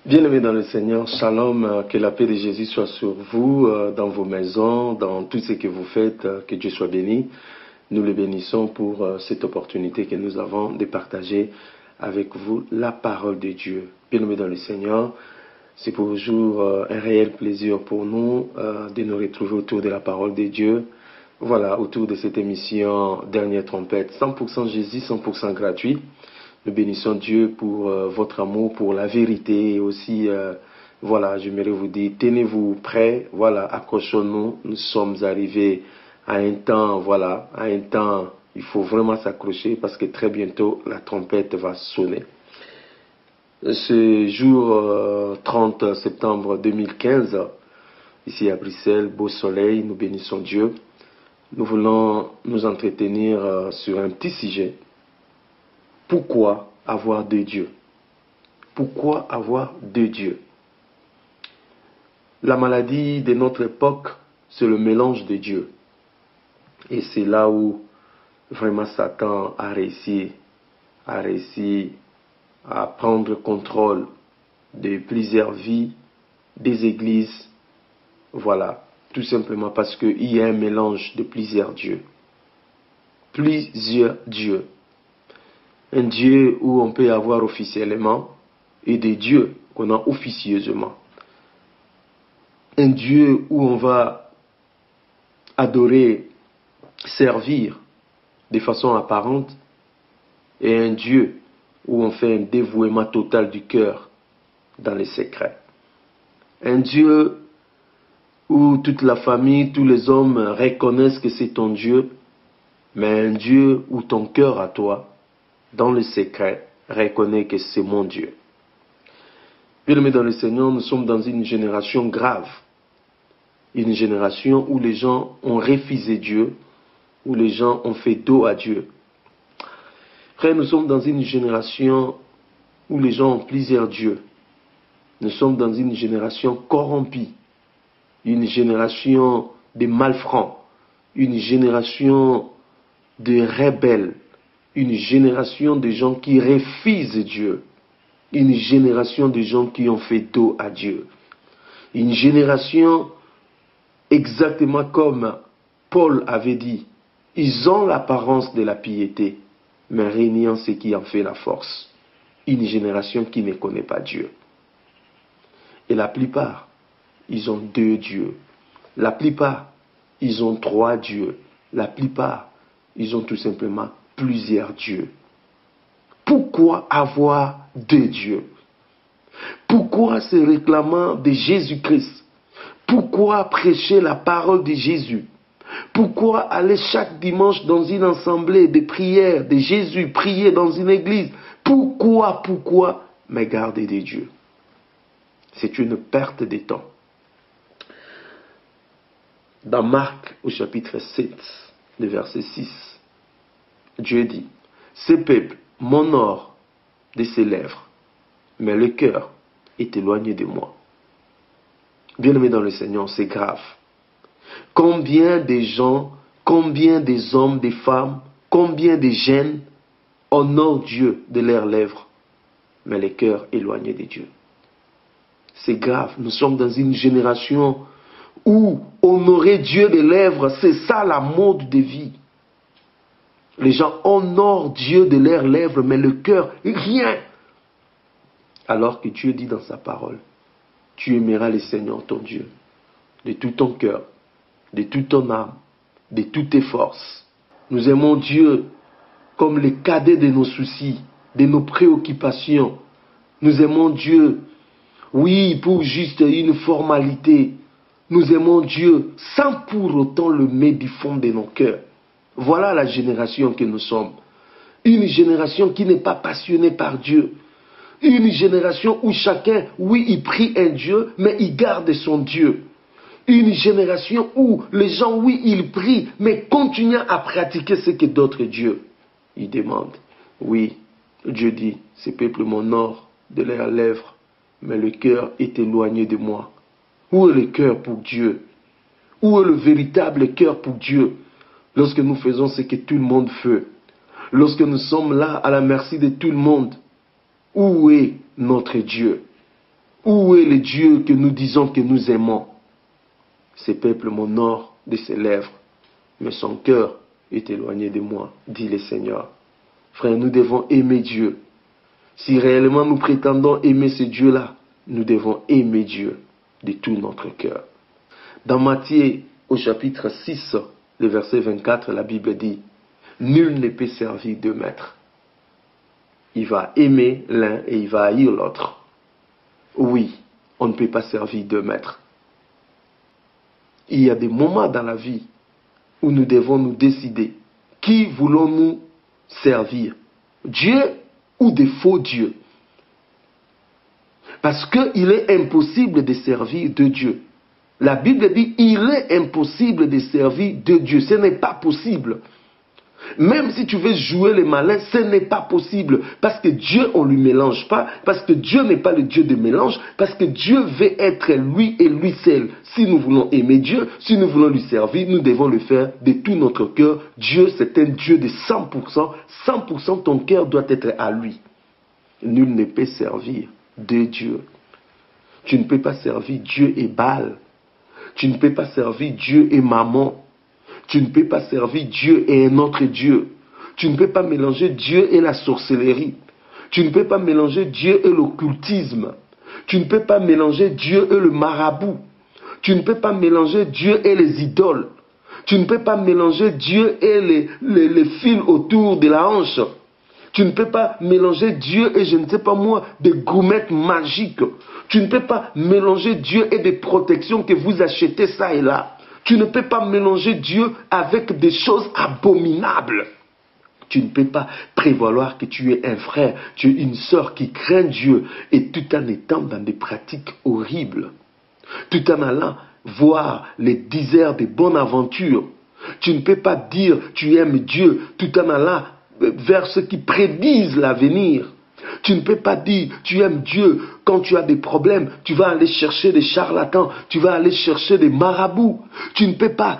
Bien-aimés dans le Seigneur, shalom, que la paix de Jésus soit sur vous, dans vos maisons, dans tout ce que vous faites, que Dieu soit béni. Nous le bénissons pour cette opportunité que nous avons de partager avec vous la parole de Dieu. Bien-aimés dans le Seigneur, c'est pour toujours un réel plaisir pour nous de nous retrouver autour de la parole de Dieu. Voilà, autour de cette émission Dernière Trompette, 100% Jésus, 100% gratuit. Nous bénissons Dieu pour votre amour, pour la vérité et aussi, voilà, j'aimerais vous dire, tenez-vous prêts, voilà, accrochons-nous, nous sommes arrivés à un temps, voilà, à un temps, il faut vraiment s'accrocher parce que très bientôt la trompette va sonner. Ce jour 30 septembre 2015, ici à Bruxelles, beau soleil, nous bénissons Dieu. Nous voulons nous entretenir sur un petit sujet. Pourquoi avoir deux dieux? Pourquoi avoir deux dieux? La maladie de notre époque, c'est le mélange de dieux. Et c'est là où vraiment Satan a réussi à prendre contrôle de plusieurs vies, des églises. Voilà, tout simplement parce qu'il y a un mélange de plusieurs dieux. Plusieurs dieux. Un Dieu où on peut avoir officiellement et des dieux qu'on a officieusement. Un Dieu où on va adorer, servir de façon apparente et un Dieu où on fait un dévouement total du cœur dans les secrets. Un Dieu où toute la famille, tous les hommes reconnaissent que c'est ton Dieu, mais un Dieu où ton cœur à toi, dans le secret, reconnaît que c'est mon Dieu. Bien-aimés dans le Seigneur, nous sommes dans une génération grave. Une génération où les gens ont refusé Dieu, où les gens ont fait dos à Dieu. Frère, nous sommes dans une génération où les gens ont plusieurs dieux. Nous sommes dans une génération corrompue, une génération de malfrats, une génération de rebelles, une génération de gens qui refusent Dieu, une génération de gens qui ont fait dos à Dieu, une génération exactement comme Paul avait dit, ils ont l'apparence de la piété, mais régnant ce qui en fait la force. Une génération qui ne connaît pas Dieu. Et la plupart, ils ont deux dieux. La plupart, ils ont trois dieux. La plupart, ils ont tout simplement plusieurs dieux. Pourquoi avoir deux dieux? Pourquoi se réclamant de Jésus-Christ? Pourquoi prêcher la parole de Jésus? Pourquoi aller chaque dimanche dans une assemblée de prière de Jésus, prier dans une église? Pourquoi me garder des dieux? C'est une perte de temps. Dans Marc au chapitre 7, le verset 6, Dieu dit, ce peuple m'honore de ses lèvres, mais le cœur est éloigné de moi. Bien-aimés dans le Seigneur, c'est grave. Combien de gens, combien des hommes, des femmes, combien de jeunes honorent Dieu de leurs lèvres, mais le cœur éloigné de Dieu. C'est grave. Nous sommes dans une génération où honorer Dieu des lèvres, c'est ça la mode de vie. Les gens honorent Dieu de leurs lèvres, mais le cœur, rien. Alors que Dieu dit dans sa parole, tu aimeras le Seigneur ton Dieu de tout ton cœur, de toute ton âme, de toutes tes forces. Nous aimons Dieu comme le cadet de nos soucis, de nos préoccupations. Nous aimons Dieu, oui, pour juste une formalité. Nous aimons Dieu sans pour autant le mettre du fond de nos cœurs. Voilà la génération que nous sommes. Une génération qui n'est pas passionnée par Dieu. Une génération où chacun, oui, il prie un Dieu, mais il garde son Dieu. Une génération où les gens, oui, ils prient, mais continuent à pratiquer ce que d'autres dieux. Ils demandent. Oui, Dieu dit, ce peuple m'honore de leurs lèvres, mais le cœur est éloigné de moi. Où est le cœur pour Dieu? Où est le véritable cœur pour Dieu? Lorsque nous faisons ce que tout le monde fait, lorsque nous sommes là à la merci de tout le monde, où est notre Dieu? Où est le Dieu que nous disons que nous aimons? Ce peuple m'honore de ses lèvres, mais son cœur est éloigné de moi, dit le Seigneur. Frère, nous devons aimer Dieu. Si réellement nous prétendons aimer ce Dieu-là, nous devons aimer Dieu de tout notre cœur. Dans Matthieu, au chapitre 6, le verset 24, la Bible dit, « Nul ne peut servir deux maîtres. » Il va aimer l'un et il va haïr l'autre. Oui, on ne peut pas servir deux maîtres. Il y a des moments dans la vie où nous devons nous décider. Qui voulons-nous servir? Dieu ou des faux dieux? Parce qu'il est impossible de servir deux dieux. La Bible dit, il est impossible de servir deux dieux. Ce n'est pas possible. Même si tu veux jouer les malins, ce n'est pas possible. Parce que Dieu, on ne lui mélange pas. Parce que Dieu n'est pas le Dieu de mélange. Parce que Dieu veut être lui et lui seul. Si nous voulons aimer Dieu, si nous voulons lui servir, nous devons le faire de tout notre cœur. Dieu, c'est un Dieu de 100%. 100% ton cœur doit être à lui. Nul ne peut servir deux dieux. Tu ne peux pas servir Dieu et Baal. Tu ne peux pas servir Dieu et Mammon. Tu ne peux pas servir Dieu et un autre Dieu. Tu ne peux pas mélanger Dieu et la sorcellerie. Tu ne peux pas mélanger Dieu et l'occultisme. Tu ne peux pas mélanger Dieu et le marabout. Tu ne peux pas mélanger Dieu et les idoles. Tu ne peux pas mélanger Dieu et les fils autour de la hanche. Tu ne peux pas mélanger Dieu et je ne sais pas moi, des gommettes magiques. Tu ne peux pas mélanger Dieu et des protections que vous achetez ça et là. Tu ne peux pas mélanger Dieu avec des choses abominables. Tu ne peux pas prévaloir que tu es un frère, tu es une sœur qui craint Dieu et tout en étant dans des pratiques horribles. Tout en allant voir les déserts de bonne aventure. Tu ne peux pas dire tu aimes Dieu tout en allant vers ceux qui prédisent l'avenir. Tu ne peux pas dire tu aimes Dieu quand tu as des problèmes. Tu vas aller chercher des charlatans. Tu vas aller chercher des marabouts. Tu ne peux pas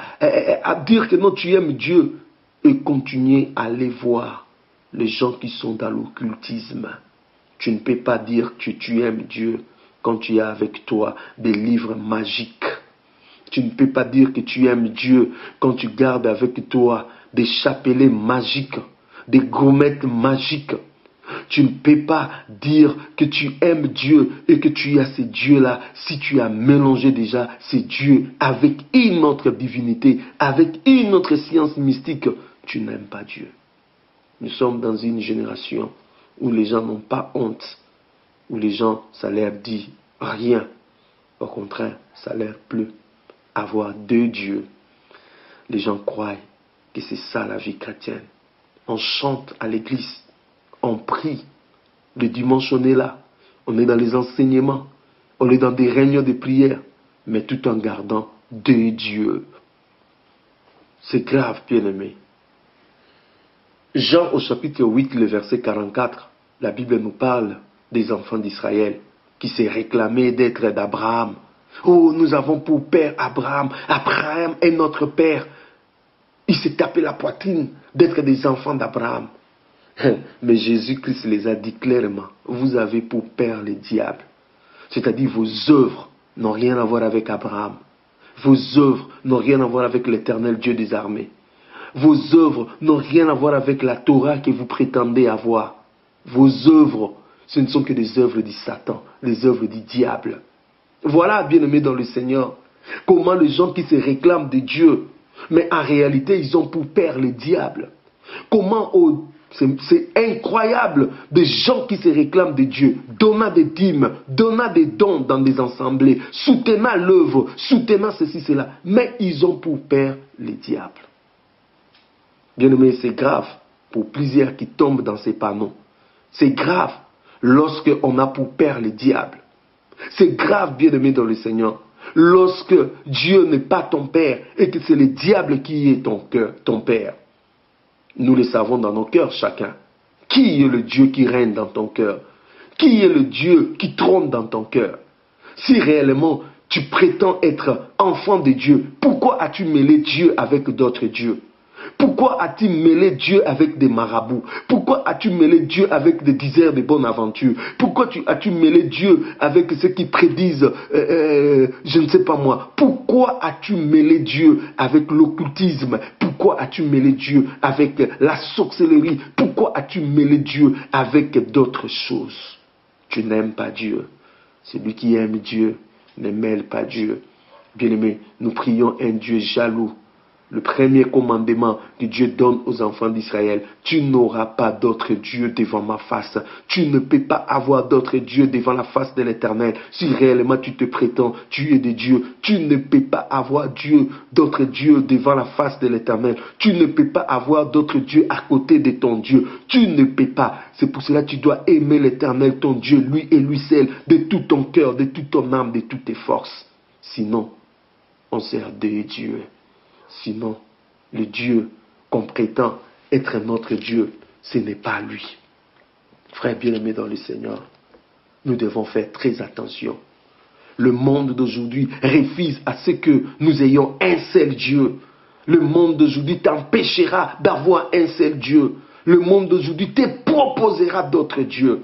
dire que non tu aimes Dieu et continuer à aller voir les gens qui sont dans l'occultisme. Tu ne peux pas dire que tu aimes Dieu quand tu as avec toi des livres magiques. Tu ne peux pas dire que tu aimes Dieu quand tu gardes avec toi des chapelets magiques, des gommettes magiques. Tu ne peux pas dire que tu aimes Dieu et que tu as ces dieux-là si tu as mélangé déjà ces dieux avec une autre divinité, avec une autre science mystique. Tu n'aimes pas Dieu. Nous sommes dans une génération où les gens n'ont pas honte, où les gens, ça leur dit rien. Au contraire, ça leur plaît. Avoir deux dieux. Les gens croient que c'est ça la vie chrétienne. On chante à l'église. On prie. Le dimanche, on est là. On est dans les enseignements. On est dans des réunions de prière. Mais tout en gardant deux dieux. C'est grave, bien-aimé. Jean au chapitre 8, le verset 44, la Bible nous parle des enfants d'Israël qui s'est réclamé d'être d'Abraham. Oh, nous avons pour père Abraham. Abraham est notre père. Il s'est tapé la poitrine d'être des enfants d'Abraham. Mais Jésus-Christ les a dit clairement, vous avez pour père le diable. C'est-à-dire vos œuvres n'ont rien à voir avec Abraham. Vos œuvres n'ont rien à voir avec l'Éternel Dieu des armées. Vos œuvres n'ont rien à voir avec la Torah que vous prétendez avoir. Vos œuvres, ce ne sont que des œuvres du Satan, des œuvres du diable. Voilà, bien-aimés dans le Seigneur, comment les gens qui se réclament de Dieu, mais en réalité, ils ont pour père le diable. Comment, c'est incroyable, des gens qui se réclament de Dieu, donnant des dîmes, donnant des dons dans des assemblées, soutenant l'œuvre, soutenant ceci, cela, mais ils ont pour père le diable. Bien-aimés, c'est grave pour plusieurs qui tombent dans ces panneaux. C'est grave lorsqu'on a pour père le diable. C'est grave, bien-aimé dans le Seigneur, lorsque Dieu n'est pas ton père et que c'est le diable qui est ton père. Nous le savons dans nos cœurs chacun. Qui est le Dieu qui règne dans ton cœur? Qui est le Dieu qui trône dans ton cœur? Si réellement tu prétends être enfant de Dieu, pourquoi as-tu mêlé Dieu avec d'autres dieux? Pourquoi as-tu mêlé Dieu avec des marabouts? Pourquoi as-tu mêlé Dieu avec des diseurs de bonne aventure? Pourquoi as-tu mêlé Dieu avec ceux qui prédisent, je ne sais pas moi? Pourquoi as-tu mêlé Dieu avec l'occultisme? Pourquoi as-tu mêlé Dieu avec la sorcellerie? Pourquoi as-tu mêlé Dieu avec d'autres choses? Tu n'aimes pas Dieu. Celui qui aime Dieu ne mêle pas Dieu. Bien-aimés, nous prions un Dieu jaloux. Le premier commandement que Dieu donne aux enfants d'Israël: tu n'auras pas d'autre Dieu devant ma face. Tu ne peux pas avoir d'autre Dieu devant la face de l'Éternel. Si réellement tu te prétends, tu es de Dieu. Tu ne peux pas avoir d'autre Dieu devant la face de l'Éternel. Tu ne peux pas avoir d'autre Dieu à côté de ton Dieu. Tu ne peux pas. C'est pour cela que tu dois aimer l'Éternel, ton Dieu, lui et lui seul, de tout ton cœur, de toute ton âme, de toutes tes forces. Sinon, on sert de Dieu. Sinon, le Dieu qu'on prétend être notre Dieu, ce n'est pas lui. Frères bien-aimés dans le Seigneur, nous devons faire très attention. Le monde d'aujourd'hui refuse à ce que nous ayons un seul Dieu. Le monde d'aujourd'hui t'empêchera d'avoir un seul Dieu. Le monde d'aujourd'hui te proposera d'autres dieux.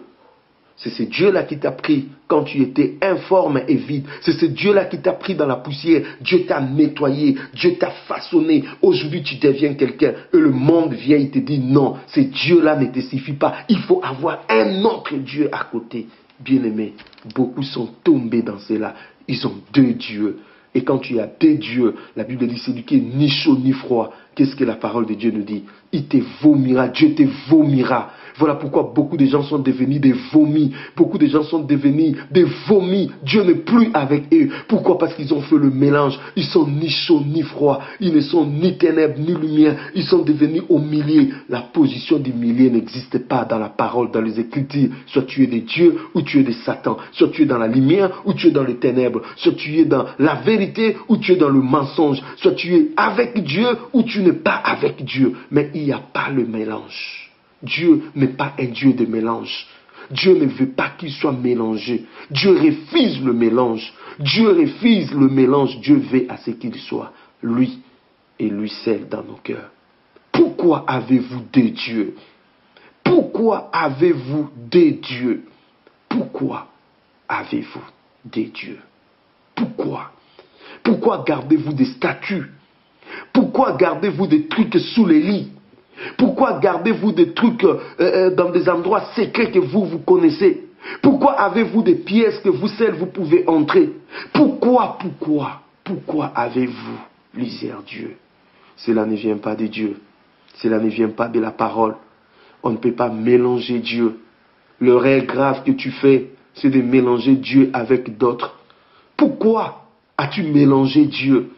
C'est ce Dieu-là qui t'a pris quand tu étais informe et vide. C'est ce Dieu-là qui t'a pris dans la poussière. Dieu t'a nettoyé, Dieu t'a façonné. Aujourd'hui, tu deviens quelqu'un. Et le monde vient et te dit non, ce Dieu-là ne te suffit pas. Il faut avoir un autre Dieu à côté. Bien-aimés, beaucoup sont tombés dans cela. Ils ont deux dieux. Et quand tu as deux dieux, la Bible dit celui qui est ni chaud ni froid. Qu'est-ce que la parole de Dieu nous dit? Il te vomira, Dieu te vomira. Voilà pourquoi beaucoup de gens sont devenus des vomis. Beaucoup de gens sont devenus des vomis. Dieu n'est plus avec eux. Pourquoi? Parce qu'ils ont fait le mélange. Ils sont ni chauds ni froids. Ils ne sont ni ténèbres ni lumière. Ils sont devenus au milieu. La position du milieu n'existe pas dans la parole, dans les Écritures. Soit tu es de Dieu ou tu es de Satan. Soit tu es dans la lumière ou tu es dans les ténèbres. Soit tu es dans la vérité ou tu es dans le mensonge. Soit tu es avec Dieu ou tu n'es pas avec Dieu. Mais il n'y a pas le mélange. Dieu n'est pas un Dieu de mélange. Dieu ne veut pas qu'il soit mélangé. Dieu refuse le mélange. Dieu refuse le mélange. Dieu veut à ce qu'il soit lui et lui seul dans nos cœurs. Pourquoi avez-vous deux dieux? Pourquoi avez-vous deux dieux? Pourquoi avez-vous deux dieux? Pourquoi? Pourquoi gardez-vous des statues? Pourquoi gardez-vous des trucs sous les lits? Pourquoi gardez-vous des trucs dans des endroits secrets que vous connaissez? Pourquoi avez-vous des pièces que vous seuls vous pouvez entrer? Pourquoi avez-vous plusieurs dieux? Cela ne vient pas de Dieu. Cela ne vient pas de la parole. On ne peut pas mélanger Dieu. L'erreur grave que tu fais, c'est de mélanger Dieu avec d'autres. Pourquoi as-tu mélangé Dieu?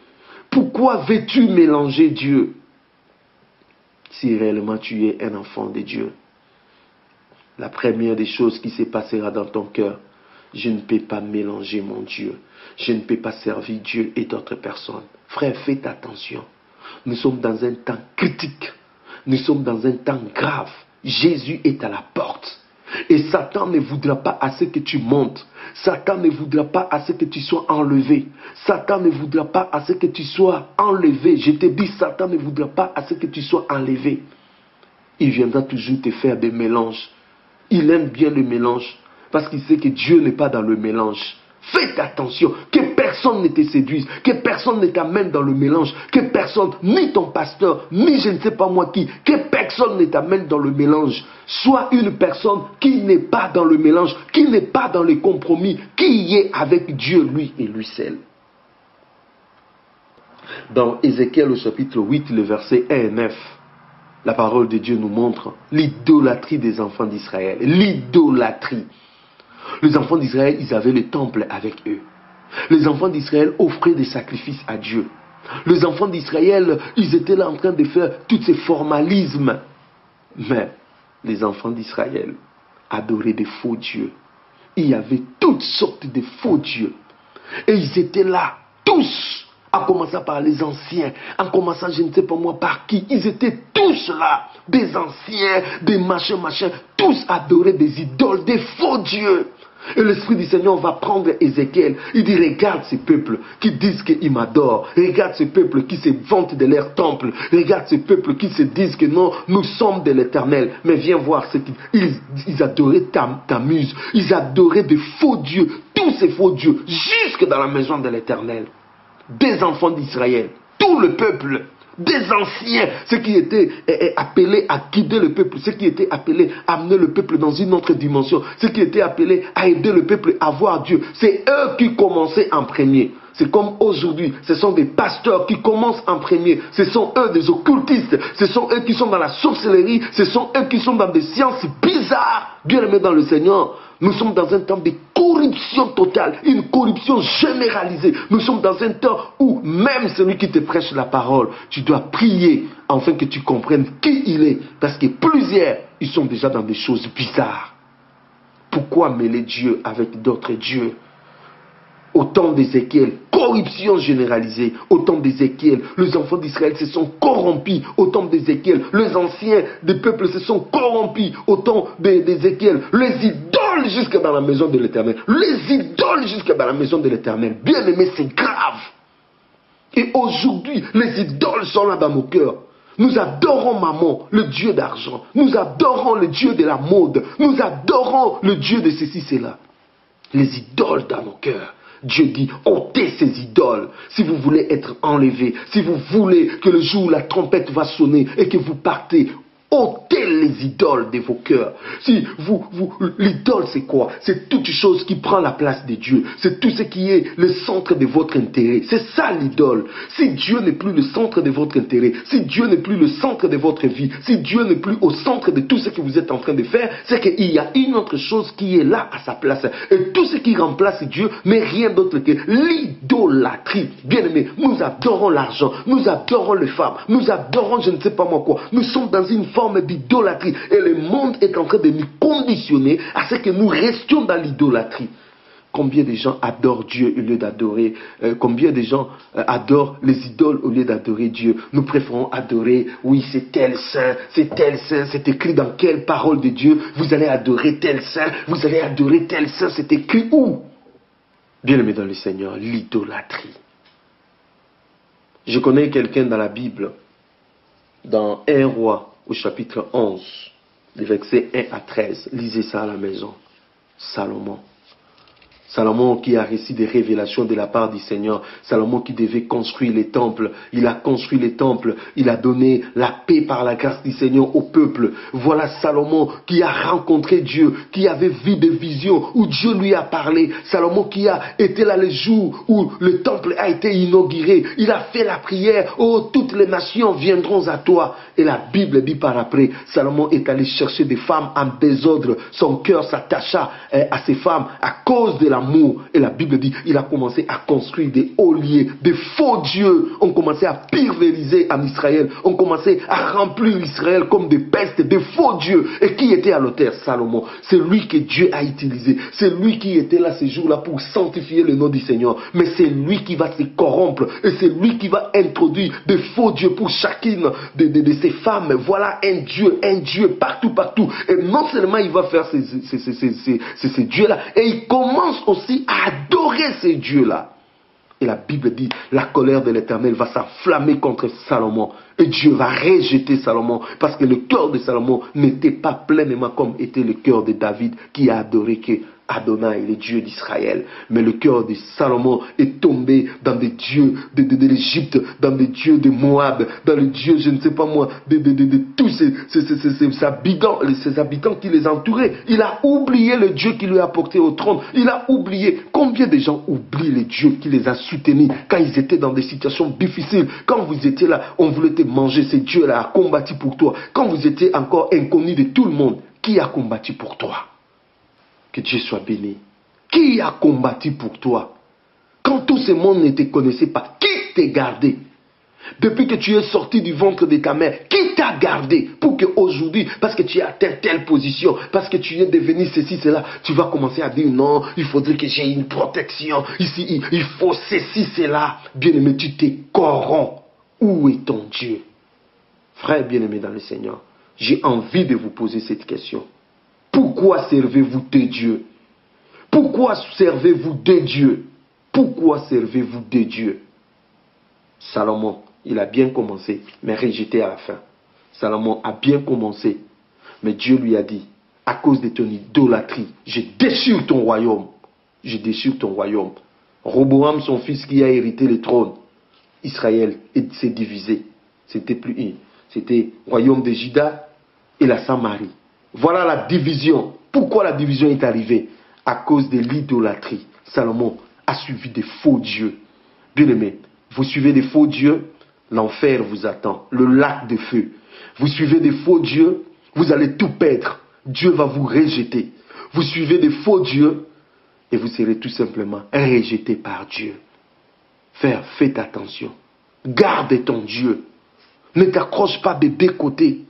Pourquoi veux-tu mélanger Dieu? Si réellement tu es un enfant de Dieu, la première des choses qui se passera dans ton cœur: je ne peux pas mélanger mon Dieu. Je ne peux pas servir Dieu et d'autres personnes. Frère, faites attention. Nous sommes dans un temps critique. Nous sommes dans un temps grave. Jésus est à la porte. Et Satan ne voudra pas à ce que tu montes. Satan ne voudra pas à ce que tu sois enlevé. Satan ne voudra pas à ce que tu sois enlevé. Je te dis, Satan ne voudra pas à ce que tu sois enlevé. Il viendra toujours te faire des mélanges. Il aime bien le mélange parce qu'il sait que Dieu n'est pas dans le mélange. Faites attention, que personne ne te séduise, que personne ne t'amène dans le mélange, que personne, ni ton pasteur, ni je ne sais pas moi qui, que personne ne t'amène dans le mélange. Sois une personne qui n'est pas dans le mélange, qui n'est pas dans les compromis, qui est avec Dieu, lui et lui seul. Dans Ézéchiel au chapitre 8, le verset 1 et 9, la parole de Dieu nous montre l'idolâtrie des enfants d'Israël. L'idolâtrie. Les enfants d'Israël, ils avaient le temple avec eux. Les enfants d'Israël offraient des sacrifices à Dieu. Les enfants d'Israël, ils étaient là en train de faire tous ces formalismes. Mais les enfants d'Israël adoraient des faux dieux. Il y avait toutes sortes de faux dieux. Et ils étaient là, tous, en commençant par les anciens, en commençant je ne sais pas moi par qui. Ils étaient tous là, des anciens, des machins, tous adoraient des idoles, des faux dieux. Et l'Esprit du Seigneur va prendre Ézéchiel. Il dit, regarde ces peuples qui disent qu'ils m'adorent. Regarde ces peuples qui se vantent de leur temple. Regarde ces peuples qui se disent que non, nous sommes de l'Éternel. Mais viens voir ce qu'ils adoraient Tammuz. Ils adoraient des faux dieux. Tous ces faux dieux. Jusque dans la maison de l'Éternel. Des enfants d'Israël. Tout le peuple. Des anciens, ceux qui étaient appelés à guider le peuple, ceux qui étaient appelés à amener le peuple dans une autre dimension, ceux qui étaient appelés à aider le peuple à voir Dieu. C'est eux qui commençaient en premier. C'est comme aujourd'hui, ce sont des pasteurs qui commencent en premier. Ce sont eux des occultistes, ce sont eux qui sont dans la sorcellerie, ce sont eux qui sont dans des sciences bizarres. Bien aimés dans le Seigneur, nous sommes dans un temps de corruption totale, une corruption généralisée. Nous sommes dans un temps où même celui qui te prêche la parole, tu dois prier afin que tu comprennes qui il est. Parce que plusieurs, ils sont déjà dans des choses bizarres. Pourquoi mêler Dieu avec d'autres dieux? Au temps d'Ézéchiel, corruption généralisée. Au temps d'Ézéchiel, les enfants d'Israël se sont corrompus. Au temps d'Ézéchiel, les anciens des peuples se sont corrompus. Au temps d'Ézéchiel, les idoles jusque dans la maison de l'Éternel. Les idoles jusque dans la maison de l'Éternel. Bien aimé, c'est grave. Et aujourd'hui, les idoles sont là dans nos cœurs. Nous adorons Mammon, le dieu d'argent. Nous adorons le dieu de la mode. Nous adorons le dieu de ceci, cela. Les idoles dans nos cœurs. Dieu dit, ôtez ces idoles. Si vous voulez être enlevé, si vous voulez que le jour où la trompette va sonner et que vous partez, ôtez les idoles de vos cœurs. Si l'idole c'est quoi? C'est toute chose qui prend la place de Dieu. C'est tout ce qui est le centre de votre intérêt. C'est ça l'idole. Si Dieu n'est plus le centre de votre intérêt, si Dieu n'est plus le centre de votre vie, si Dieu n'est plus au centre de tout ce que vous êtes en train de faire, c'est qu'il y a une autre chose qui est là à sa place. Et tout ce qui remplace Dieu n'est rien d'autre que l'idolâtrie. Bien aimé, nous adorons l'argent, nous adorons les femmes, nous adorons je ne sais pas moi quoi. Nous sommes dans une forme d'idolâtrie et le monde est en train de nous conditionner à ce que nous restions dans l'idolâtrie. Combien de gens adorent Dieu au lieu d'adorer, combien de gens adorent les idoles au lieu d'adorer Dieu. Nous préférons adorer, oui c'est tel saint, c'est écrit dans quelle parole de Dieu, vous allez adorer tel saint, vous allez adorer tel saint, c'est écrit où? Bien aimé dans le Seigneur, l'idolâtrie. Je connais quelqu'un dans la Bible, dans 1 Roi, au chapitre 11, les versets 1 à 13. Lisez ça à la maison. Salomon. Salomon qui a reçu des révélations de la part du Seigneur. Salomon qui devait construire les temples. Il a construit les temples. Il a donné la paix par la grâce du Seigneur au peuple. Voilà Salomon qui a rencontré Dieu, qui avait vu des visions où Dieu lui a parlé. Salomon qui a été là le jour où le temple a été inauguré. Il a fait la prière. Oh, toutes les nations viendront à toi. Et la Bible dit par après, Salomon est allé chercher des femmes en désordre. Son cœur s'attacha à ces femmes à cause de l'amour. Et la Bible dit, il a commencé à construire des hauts lieux, des faux dieux. On commençait à pulvériser en Israël. On commençait à remplir Israël comme des pestes, des faux dieux. Et qui était à l'autel? Salomon. C'est lui que Dieu a utilisé. C'est lui qui était là ce jour-là pour sanctifier le nom du Seigneur. Mais c'est lui qui va se corrompre. Et c'est lui qui va introduire des faux dieux pour chacune de ces femmes. Voilà un Dieu partout. Et non seulement il va faire ces dieux-là, et il commence aussi à adorer ces dieux-là. Et la Bible dit, la colère de l'Éternel va s'enflammer contre Salomon. Et Dieu va rejeter Salomon. Parce que le cœur de Salomon n'était pas pleinement comme était le cœur de David, qui a adoré que Adonai, le Dieu d'Israël. Mais le cœur de Salomon est tombé dans des dieux de l'Égypte, dans des dieux de Moab, dans les dieux, je ne sais pas moi, de tous ces habitants qui les entouraient. Il a oublié le Dieu qui lui a porté au trône. Il a oublié. Combien de gens oublient le Dieu qui les a soutenus quand ils étaient dans des situations difficiles? Quand vous étiez là, on voulait te manger, ce Dieu-là a combattu pour toi. Quand vous étiez encore inconnu de tout le monde, qui a combattu pour toi? Que Dieu soit béni. Qui a combattu pour toi? Quand tout ce monde ne te connaissait pas, qui t'a gardé? Depuis que tu es sorti du ventre de ta mère, qui t'a gardé pour qu'aujourd'hui, parce que tu as atteint telle position, parce que tu es devenu ceci, cela, tu vas commencer à dire non, il faudrait que j'ai une protection, ici, il faut ceci, cela. Bien-aimé, tu t'es corrompu. Où est ton Dieu? Frère bien-aimé dans le Seigneur, j'ai envie de vous poser cette question. Pourquoi servez-vous tes dieux? Pourquoi servez-vous deux dieux? Pourquoi servez-vous deux dieux? Salomon, il a bien commencé, mais rejeté à la fin. Salomon a bien commencé, mais Dieu lui a dit, à cause de ton idolâtrie, je déchire ton royaume. Je déchire ton royaume. Roboam, son fils qui a hérité le trône, Israël s'est divisé. C'était royaume de Juda et la Samarie. Voilà la division. Pourquoi la division est arrivée? À cause de l'idolâtrie. Salomon a suivi des faux dieux. Bien aimé, vous suivez des faux dieux, l'enfer vous attend, le lac de feu. Vous suivez des faux dieux, vous allez tout perdre. Dieu va vous rejeter. Vous suivez des faux dieux et vous serez tout simplement rejeté par Dieu. Frère, faites attention. Garde ton Dieu. Ne t'accroche pas des deux côtés.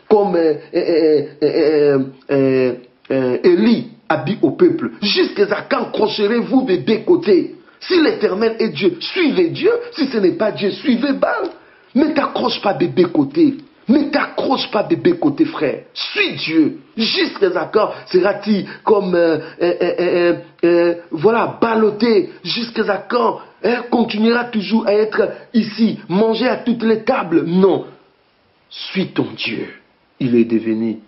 Comme Élie a dit au peuple, jusqu'à quand crocherez-vous des deux côtés? Si l'Éternel est Dieu, suivez Dieu. Si ce n'est pas Dieu, suivez Baal. Ne t'accroche pas des deux côtés. Ne t'accroche pas des deux côtés, frère. Suis Dieu. Jusqu'à quand sera-t-il comme, voilà, ballotté? Jusqu'à quand continuera toujours à être ici, manger à toutes les tables? Non. Suis ton Dieu. Il est devenu,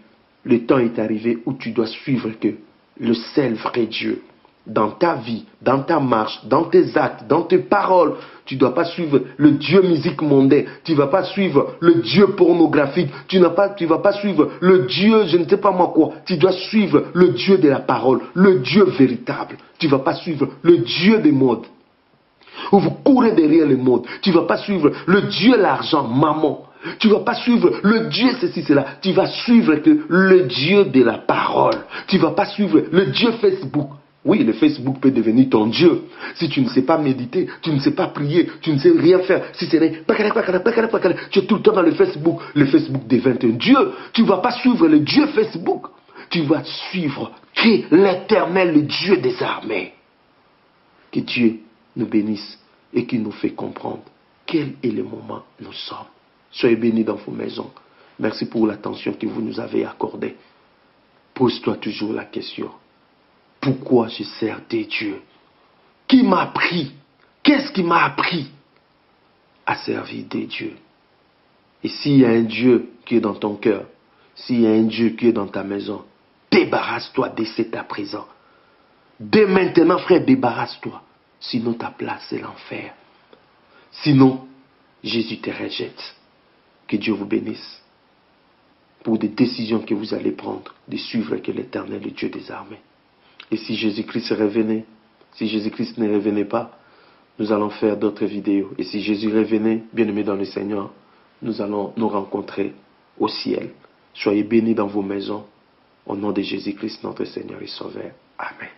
le temps est arrivé où tu dois suivre que le seul vrai Dieu. Dans ta vie, dans ta marche, dans tes actes, dans tes paroles, tu ne dois pas suivre le Dieu musique mondain. Tu ne vas pas suivre le Dieu pornographique. Tu ne vas pas suivre le Dieu, je ne sais pas moi quoi. Tu dois suivre le Dieu de la parole, le Dieu véritable. Tu ne vas pas suivre le Dieu des modes. Où vous courez derrière les modes. Tu ne vas pas suivre le Dieu l'argent, maman. Tu ne vas pas suivre le Dieu ceci, cela. Tu vas suivre que le Dieu de la parole. Tu ne vas pas suivre le Dieu Facebook. Oui, le Facebook peut devenir ton Dieu. Si tu ne sais pas méditer, tu ne sais pas prier, tu ne sais rien faire. Si ce n'est tu es tout le temps dans le Facebook devient un Dieu. Tu ne vas pas suivre le Dieu Facebook. Tu vas suivre l'Éternel, le Dieu des armées. Que Dieu nous bénisse et qu'il nous fait comprendre quel est le moment où nous sommes. Soyez bénis dans vos maisons. Merci pour l'attention que vous nous avez accordée. Pose-toi toujours la question. Pourquoi je sers des dieux? Qui m'a appris? Qu'est-ce qui m'a appris à servir des dieux? Et s'il y a un Dieu qui est dans ton cœur, s'il y a un Dieu qui est dans ta maison, débarrasse-toi dès cet à présent. Dès maintenant, frère, débarrasse-toi. Sinon, ta place, c'est l'enfer. Sinon, Jésus te rejette. Que Dieu vous bénisse pour des décisions que vous allez prendre, de suivre que l'Éternel, le Dieu des armées. Et si Jésus-Christ revenait, si Jésus-Christ ne revenait pas, nous allons faire d'autres vidéos. Et si Jésus revenait, bien-aimé dans le Seigneur, nous allons nous rencontrer au ciel. Soyez bénis dans vos maisons. Au nom de Jésus-Christ, notre Seigneur et Sauveur. Amen.